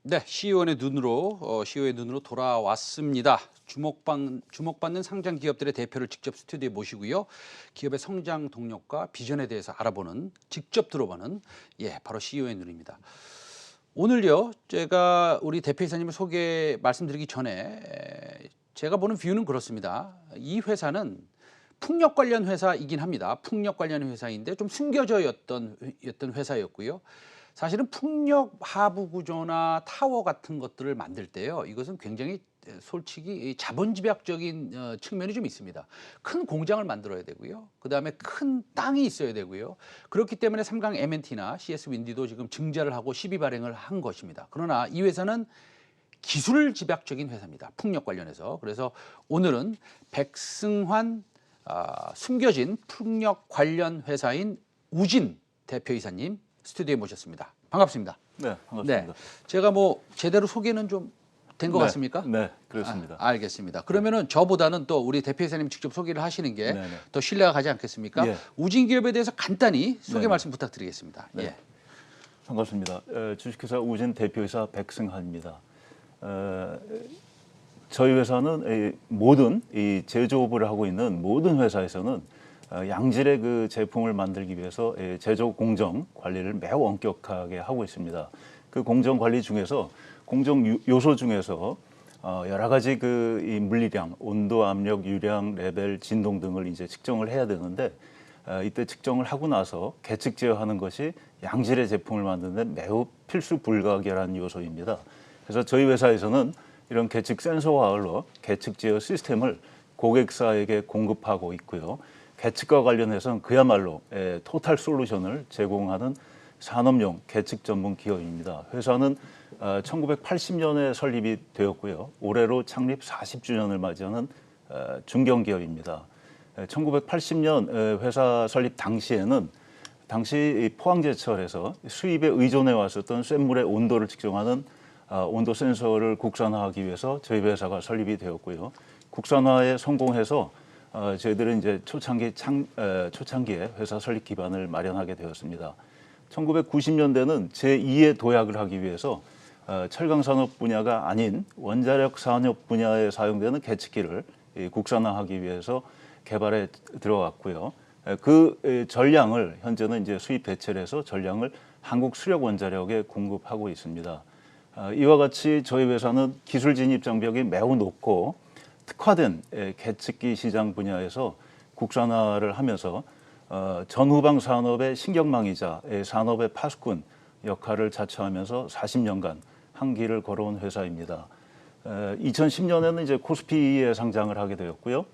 네, CEO의 눈으로 돌아왔습니다. 주목받는 상장 기업들의 대표를 직접 스튜디오에 모시고요. 기업의 성장 동력과 비전에 대해서 알아보는, 직접 들어보는, 바로 CEO의 눈입니다. 오늘요, 제가 우리 대표이사님을 말씀드리기 전에 제가 보는 뷰는 그렇습니다. 이 회사는 풍력 관련 회사이긴 합니다. 풍력 관련 회사인데 좀 숨겨져였던 회사였고요. 사실은 풍력 하부 구조나 타워 같은 것들을 만들 때요, 이것은 굉장히 솔직히 자본집약적인 측면이 좀 있습니다. 큰 공장을 만들어야 되고요. 그다음에 큰 땅이 있어야 되고요. 그렇기 때문에 삼강 M&T나 CS 윈디도 지금 증자를 하고 시비 발행을 한 것입니다. 그러나 이 회사는 기술 집약적인 회사입니다. 풍력 관련해서. 그래서 오늘은 백승환 숨겨진 풍력 관련 회사인 우진 대표이사님 스튜디오에 모셨습니다. 반갑습니다. 네, 반갑습니다. 네, 제가 뭐 제대로 소개는 좀 된 것 같습니까? 네, 그렇습니다. 알겠습니다. 그러면은 저보다는 또 우리 대표이사님 직접 소개를 하시는 게 더 네네. 신뢰가 가지 않겠습니까? 예. 우진 기업에 대해서 간단히 소개 네네. 말씀 부탁드리겠습니다. 네. 예. 반갑습니다. 주식회사 우진 대표이사 백승환입니다. 저희 회사는 모든 이 제조업을 하고 있는 모든 회사에서는 양질의 그 제품을 만들기 위해서 제조 공정 관리를 매우 엄격하게 하고 있습니다. 그 공정 관리 중에서 공정 요소 중에서 여러 가지 그 이 물리량, 온도, 압력, 유량, 레벨, 진동 등을 이제 측정을 해야 되는데 이때 측정을 하고 나서 계측 제어하는 것이 양질의 제품을 만드는 데 매우 필수 불가결한 요소입니다. 그래서 저희 회사에서는 이런 계측 센서화로 계측 제어 시스템을 고객사에게 공급하고 있고요. 계측과 관련해서는 그야말로 토탈 솔루션을 제공하는 산업용 계측 전문 기업입니다. 회사는 1980년에 설립이 되었고요. 올해로 창립 40주년을 맞이하는 중견기업입니다. 1980년 회사 설립 당시에는 당시 포항제철에서 수입에 의존해 왔었던 쇳물의 온도를 측정하는 온도 센서를 국산화하기 위해서 저희 회사가 설립이 되었고요. 국산화에 성공해서 저희들은 이제 초창기에 회사 설립 기반을 마련하게 되었습니다. 1990년대는 제2의 도약을 하기 위해서 철강 산업 분야가 아닌 원자력 산업 분야에 사용되는 계측기를 국산화하기 위해서 개발에 들어갔고요. 그 전량을 현재는 이제 수입 대체를 해서 전량을 한국 수력 원자력에 공급하고 있습니다. 이와 같이 저희 회사는 기술 진입 장벽이 매우 높고 특화된 계측기 시장 분야에서 국산화를 하면서 전후방 산업의 신경망이자 산업의 파수꾼 역할을 자처하면서 40년간 한 길을 걸어온 회사입니다. 2010년에는 이제 코스피에 상장을 하게 되었고요.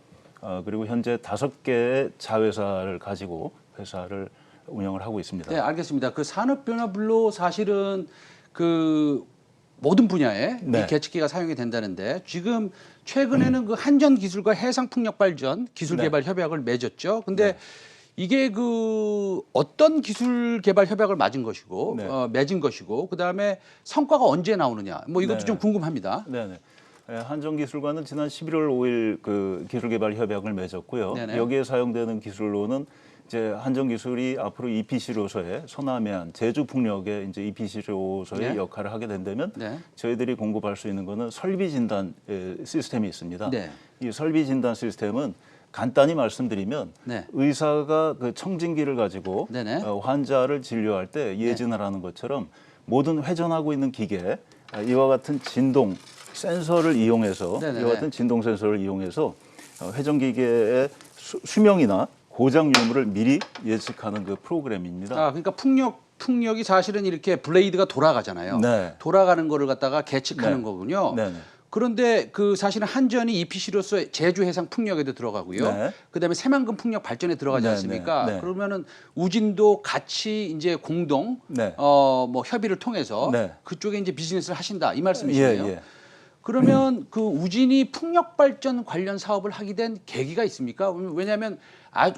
그리고 현재 5개의 자회사를 가지고 회사를 운영을 하고 있습니다. 네, 알겠습니다. 그 산업변화별로 사실은 그 모든 분야에 이 계측기가 사용이 된다는데 지금 최근에는 그 한전 기술과 해상 풍력 발전 기술 개발 협약을 맺었죠. 근데 이게 그 어떤 기술 개발 협약을 맺은 것이고 그다음에 성과가 언제 나오느냐 뭐 이것도 좀 궁금합니다. 네네. 한전기술과는 지난 11월 5일 그 기술개발 협약을 맺었고요. 네네. 여기에 사용되는 기술로는 이제 한전기술이 앞으로 EPC로서의 서남해안 제주풍력의 이제 EPC로서의 역할을 하게 된다면 저희들이 공급할 수 있는 것은 설비 진단 시스템이 있습니다. 이 설비 진단 시스템은 간단히 말씀드리면 의사가 그 청진기를 가지고 환자를 진료할 때 예진을 하는 것처럼 모든 회전하고 있는 기계 이와 같은 진동 센서를 이용해서 이와 같은 진동 센서를 이용해서 회전기계의 수명이나 고장 유무를 미리 예측하는 그 프로그램입니다. 그러니까 풍력이 사실은 이렇게 블레이드가 돌아가잖아요. 돌아가는 거를 갖다가 계측하는 거군요. 그런데 그 사실은 한전이 EPC로서 제주 해상 풍력에도 들어가고요. 그다음에 새만금 풍력 발전에 들어가지 않습니까? 그러면은 우진도 같이 이제 공동 뭐 협의를 통해서 그쪽에 이제 비즈니스를 하신다 이 말씀이시네요. 그러면 그 우진이 풍력 발전 관련 사업을 하게 된 계기가 있습니까? 왜냐하면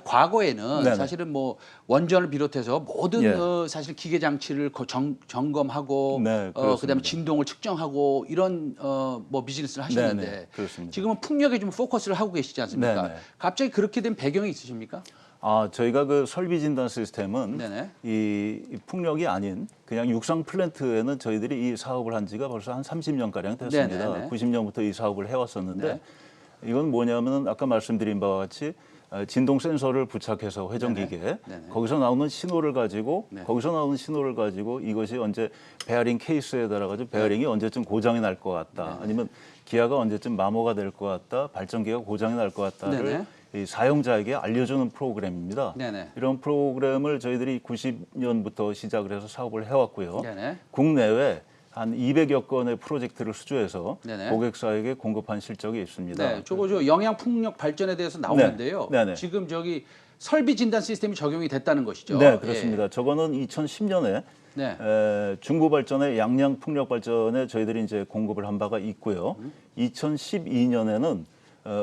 과거에는 사실은 뭐 원전을 비롯해서 모든 사실 기계 장치를 점검하고 그다음에 진동을 측정하고 이런 뭐 비즈니스를 하셨는데 지금은 풍력에 좀 포커스를 하고 계시지 않습니까? 갑자기 그렇게 된 배경이 있으십니까? 저희가 그 설비 진단 시스템은 네네. 이 풍력이 아닌 그냥 육상 플랜트에는 저희들이 이 사업을 한 지가 벌써 한 30년 가량 됐습니다. 네네네. 90년부터 이 사업을 해왔었는데 네. 이건 뭐냐면은 아까 말씀드린 바와 같이 진동 센서를 부착해서 회전기계에 네네. 거기서 나오는 신호를 가지고 네. 거기서 나오는 신호를 가지고 이것이 언제 베어링 케이스에 달아가지고 베어링이 언제쯤 고장이 날 것 같다, 아니면 기아가 언제쯤 마모가 될 것 같다, 발전기가 고장이 날 것 같다를 네네. 이 사용자에게 알려주는 프로그램입니다. 네네. 이런 프로그램을 저희들이 90년부터 시작을 해서 사업을 해왔고요. 네네. 국내외 한 200여 건의 프로젝트를 수주해서 네네. 고객사에게 공급한 실적이 있습니다. 네, 저 영양 풍력 발전에 대해서 나오는데요. 네네. 지금 저기 설비 진단 시스템이 적용이 됐다는 것이죠. 네, 그렇습니다. 저거는 2010년에 네. 중부 발전의 양양 풍력 발전에 저희들이 이제 공급을 한 바가 있고요. 2012년에는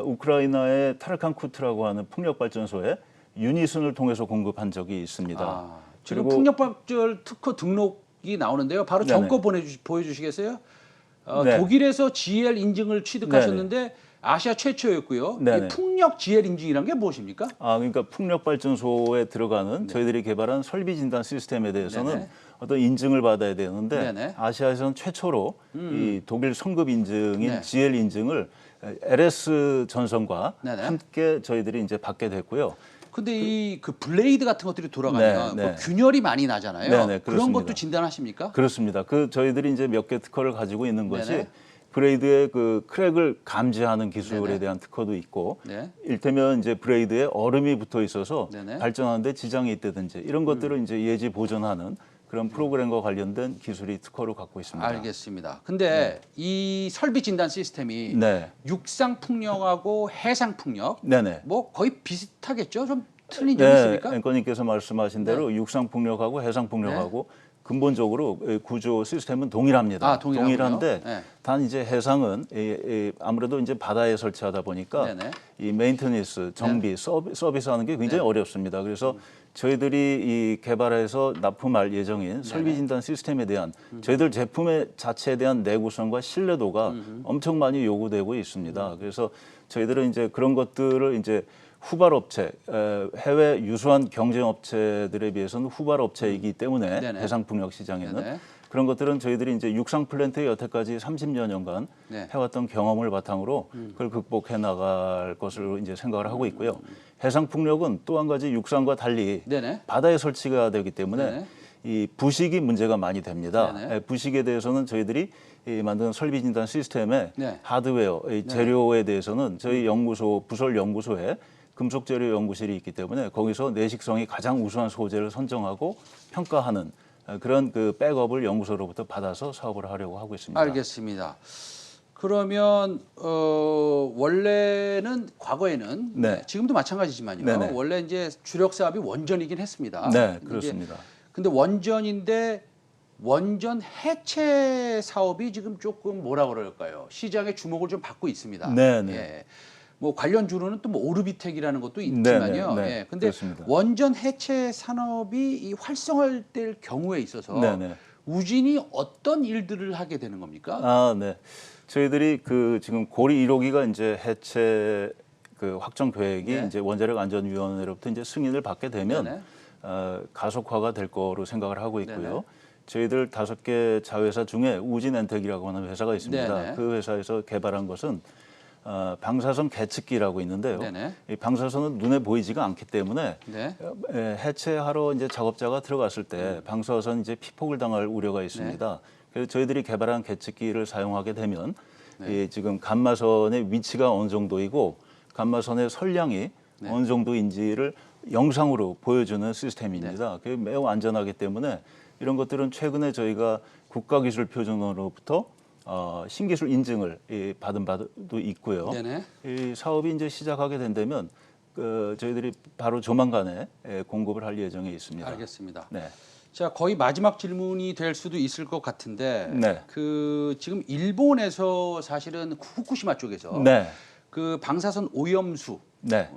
우크라이나의 타르칸쿠트라고 하는 풍력 발전소에 유니슨을 통해서 공급한 적이 있습니다. 지금 그리고- 풍력 발전 특허 등록이 나오는데요. 바로 네네. 정거 보여주시겠어요? 네. 독일에서 GL 인증을 취득하셨는데 아시아 최초였고요. 네네. 이 풍력 GL 인증이란 게 무엇입니까? 그러니까 풍력 발전소에 들어가는 저희들이 개발한 설비 진단 시스템에 대해서는 네네. 어떤 인증을 받아야 되는데 네네. 아시아에서는 최초로 이 독일 성급 인증인 네. GL 인증을 LS 전선과 네네. 함께 저희들이 이제 받게 됐고요. 근데 이 그 블레이드 같은 것들이 돌아가면 네, 네. 뭐 균열이 많이 나잖아요. 네네, 그런 그렇습니다. 것도 진단하십니까? 그렇습니다. 저희들이 이제 몇 개 특허를 가지고 있는 것이 네네. 브레이드의 그 크랙을 감지하는 기술에 네네. 대한 특허도 있고, 네. 일테면 이제 브레이드에 얼음이 붙어 있어서 네네. 발전하는데 지장이 있다든지 이런 것들을 이제 예지 보존하는 그런 프로그램과 관련된 기술이 특허를 갖고 있습니다. 알겠습니다. 근데 이 설비 진단 시스템이 네, 육상 풍력하고 해상 풍력 네네. 뭐 거의 비슷하겠죠? 좀 틀린 점이 네, 있습니까? 앵커님께서 말씀하신 대로 육상 풍력하고 해상 풍력하고 근본적으로 구조 시스템은 동일합니다. 동일하군요. 동일한데 네. 단 이제 해상은 아무래도 이제 바다에 설치하다 보니까 네네. 이 메인테넌스 정비 서비스하는 게 굉장히 어렵습니다. 그래서 저희들이 이 개발해서 납품할 예정인 설비 진단 시스템에 대한 저희들 제품의 자체에 대한 내구성과 신뢰도가 엄청 많이 요구되고 있습니다. 그래서 저희들은 이제 그런 것들을 이제 후발업체, 해외 유수한 경쟁업체들에 비해서는 후발업체이기 때문에 네네. 해상풍력 시장에는 네네. 그런 것들은 저희들이 이제 육상 플랜트에 여태까지 30여 년간 네. 해왔던 경험을 바탕으로 그걸 극복해 나갈 것으로 이제 생각을 하고 있고요. 해상풍력은 또 한 가지 육상과 달리 네네. 바다에 설치가 되기 때문에 네네. 이 부식이 문제가 많이 됩니다. 네네. 부식에 대해서는 저희들이 이 만든 설비 진단 시스템의 네. 하드웨어, 이 재료에 대해서는 저희 연구소 부설 연구소에 금속 재료 연구실이 있기 때문에 거기서 내식성이 가장 우수한 소재를 선정하고 평가하는 그런 그 백업을 연구소로부터 받아서 사업을 하려고 하고 있습니다. 알겠습니다. 그러면 원래는 과거에는 네. 지금도 마찬가지지만요. 네네. 원래 이제 주력 사업이 원전이긴 했습니다. 네, 이제 그렇습니다. 근데 원전인데 원전 해체 사업이 지금 조금 뭐라 그럴까요? 시장의 주목을 좀 받고 있습니다. 네네. 예. 뭐 관련 주로는 또 뭐 오르비텍이라는 것도 있지만요. 네네, 네, 예. 근데 그렇습니다. 원전 해체 산업이 이 활성화될 경우에 있어서 네네. 우진이 어떤 일들을 하게 되는 겁니까? 네. 저희들이 그 지금 고리 1호기가 이제 해체 그 확정 계획이 네. 이제 원자력 안전위원회로부터 이제 승인을 받게 되면 네네. 가속화가 될 거로 생각을 하고 있고요. 네네. 저희들 5개 자회사 중에 우진엔텍이라고 하는 회사가 있습니다. 네네. 그 회사에서 개발한 것은 방사선 계측기라고 있는데요. 네네. 이 방사선은 눈에 보이지가 않기 때문에 네. 해체하러 이제 작업자가 들어갔을 때 방사선 이제 피폭을 당할 우려가 있습니다. 그래서 저희들이 개발한 계측기를 사용하게 되면 이 지금 감마선의 위치가 어느 정도이고 감마선의 선량이 어느 정도인지를 영상으로 보여주는 시스템입니다. 그게 매우 안전하기 때문에 이런 것들은 최근에 저희가 국가기술표준원으로부터 신기술 인증을 받은 바도 있고요. 네네. 이 사업이 이제 시작하게 된다면 저희들이 바로 조만간에 공급을 할 예정에 있습니다. 알겠습니다. 네. 자, 거의 마지막 질문이 될 수도 있을 것 같은데 네. 그 지금 일본에서 사실은 후쿠시마 쪽에서 네. 그 방사선 오염수 네.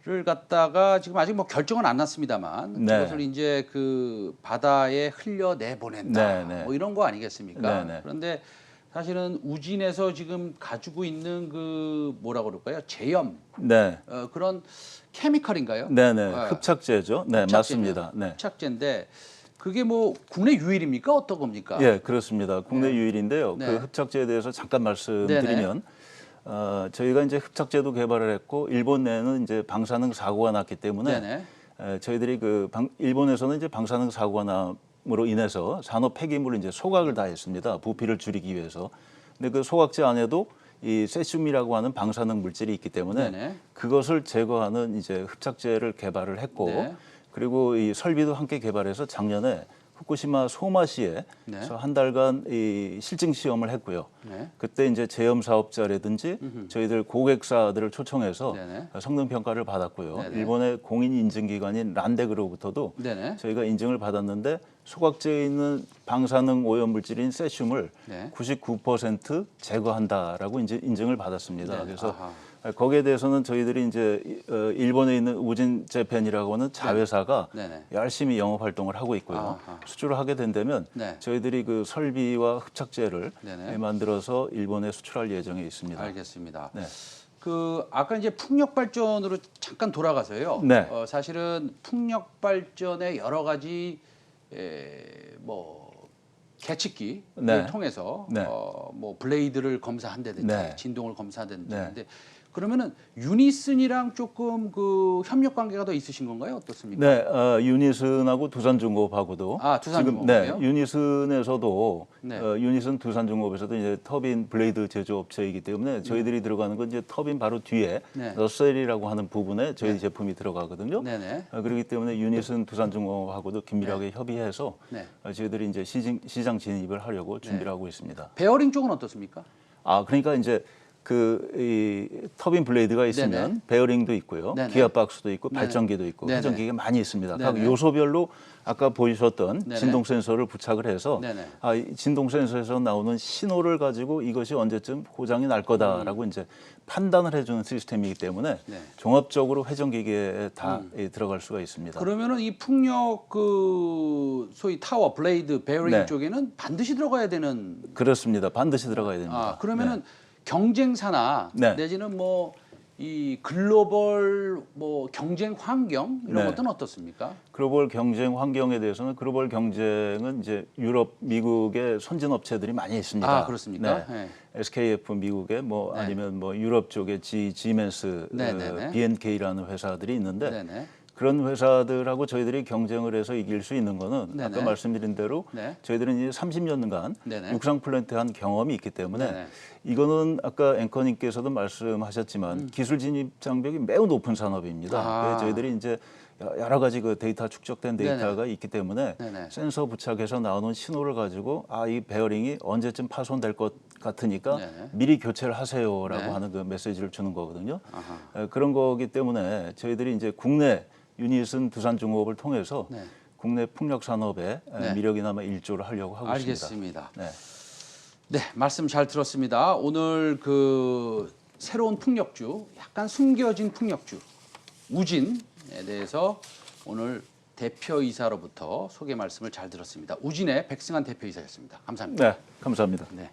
를 갖다가 지금 아직 뭐 결정은 안 났습니다만 네. 그것을 이제 그 바다에 흘려 내보낸다 네, 네. 뭐 이런 거 아니겠습니까? 네, 네. 그런데 사실은 우진에서 지금 가지고 있는 그 뭐라 그럴까요? 제염 네. 그런 케미컬인가요? 네네. 어, 흡착제죠. 네, 흡착제죠. 맞습니다. 네. 흡착제인데 그게 뭐 국내 유일입니까? 어떤 겁니까? 예, 그렇습니다. 국내 네. 유일인데요. 네. 그 흡착제에 대해서 잠깐 말씀드리면 저희가 이제 흡착제도 개발을 했고 일본 내에는 이제 방사능 사고가 났기 때문에 네네. 저희들이 일본에서는 이제 방사능 사고가 남으로 인해서 산업 폐기물을 이제 소각을 다 했습니다. 부피를 줄이기 위해서. 근데 그 소각제 안에도 이 세슘이라고 하는 방사능 물질이 있기 때문에 네네. 그것을 제거하는 이제 흡착제를 개발을 했고 네. 그리고 이 설비도 함께 개발해서 작년에 후쿠시마 소마시에서 네. 한 달간 이 실증 시험을 했고요. 네. 그때 이제 제염 사업자라든지 저희들 고객사들을 초청해서 네네. 성능 평가를 받았고요. 네네. 일본의 공인 인증 기관인 란데그로부터도 네네. 저희가 인증을 받았는데 소각제에 있는 방사능 오염 물질인 세슘을 네. 99% 제거한다라고 이제 인증을 받았습니다. 네. 그래서 아하. 거기에 대해서는 저희들이 이제 일본에 있는 우진 재팬이라고 하는 자회사가 네네. 열심히 영업 활동을 하고 있고요. 아하. 수출을 하게 된다면 네. 저희들이 그 설비와 흡착제를 네네. 만들어서 일본에 수출할 예정에 있습니다. 알겠습니다. 네. 그 아까 이제 풍력 발전으로 잠깐 돌아가서요. 네. 사실은 풍력 발전의 여러 가지 뭐 계측기를 네. 통해서 네. 뭐 블레이드를 검사한다든지 네. 진동을 검사한다든지 네. 하는데 그러면은 유니슨이랑 조금 그 협력 관계가 더 있으신 건가요? 어떻습니까? 네, 유니슨하고 두산중공업하고도 지금 두산중공업이요? 유니슨에서도 네. 유니슨 두산중공업에서도 이제 터빈 블레이드 제조업체이기 때문에 저희들이 들어가는 건 이제 터빈 바로 뒤에 네. 러셀이라고 하는 부분에 저희 네. 제품이 들어가거든요. 네네. 그렇기 때문에 유니슨 두산중공업하고도 긴밀하게 협의해서 네. 저희들이 이제 시장 진입을 하려고 준비를 하고 있습니다. 베어링 쪽은 어떻습니까? 그러니까 이제 이 터빈 블레이드가 있으면 네네. 베어링도 있고요, 네네. 기아 박스도 있고, 네네. 발전기도 있고, 네네. 회전기가 많이 있습니다. 각 네네. 요소별로 아까 보셨던 네네. 진동 센서를 부착을 해서 네네. 이 진동 센서에서 나오는 신호를 가지고 이것이 언제쯤 고장이 날 거다라고 이제 판단을 해주는 시스템이기 때문에 네. 종합적으로 회전기계에 다 들어갈 수가 있습니다. 그러면은 이 풍력 그 소위 타워, 블레이드, 베어링 네. 쪽에는 반드시 들어가야 되는. 그렇습니다. 반드시 들어가야 됩니다. 그러면은 경쟁사나 네. 내지는 뭐 이 글로벌 뭐 경쟁 환경 이런 네. 것들은 어떻습니까? 글로벌 경쟁 환경에 대해서는 글로벌 경쟁은 이제 유럽, 미국의 선진 업체들이 많이 있습니다. 그렇습니까? 네. 네. SKF 미국의 뭐 네. 아니면 뭐 유럽 쪽의 지멘스, 네네네. B&K라는 회사들이 있는데 네네. 그런 회사들하고 저희들이 경쟁을 해서 이길 수 있는 거는 네네. 아까 말씀드린 대로 네. 저희들은 이제 30년간 네네. 육상 플랜트 한 경험이 있기 때문에 네네. 이거는 아까 앵커님께서도 말씀하셨지만 기술 진입 장벽이 매우 높은 산업입니다. 그래서 저희들이 이제 여러 가지 그 데이터 축적된 데이터가 있기 때문에 네네. 센서 부착해서 나오는 신호를 가지고 이 베어링이 언제쯤 파손될 것 같으니까 네네. 미리 교체를 하세요라고 네. 하는 그 메시지를 주는 거거든요. 아하. 그런 거기 때문에 저희들이 이제 국내 유니슨 두산중공업을 통해서 네. 국내 풍력 산업에 네. 미력이나마 일조를 하려고 하고 알겠습니다. 있습니다. 네. 네, 말씀 잘 들었습니다. 오늘 그 새로운 풍력주, 약간 숨겨진 풍력주 우진에 대해서 오늘 대표이사로부터 소개 말씀을 잘 들었습니다. 우진의 백승환 대표이사였습니다. 감사합니다. 네, 감사합니다. 네.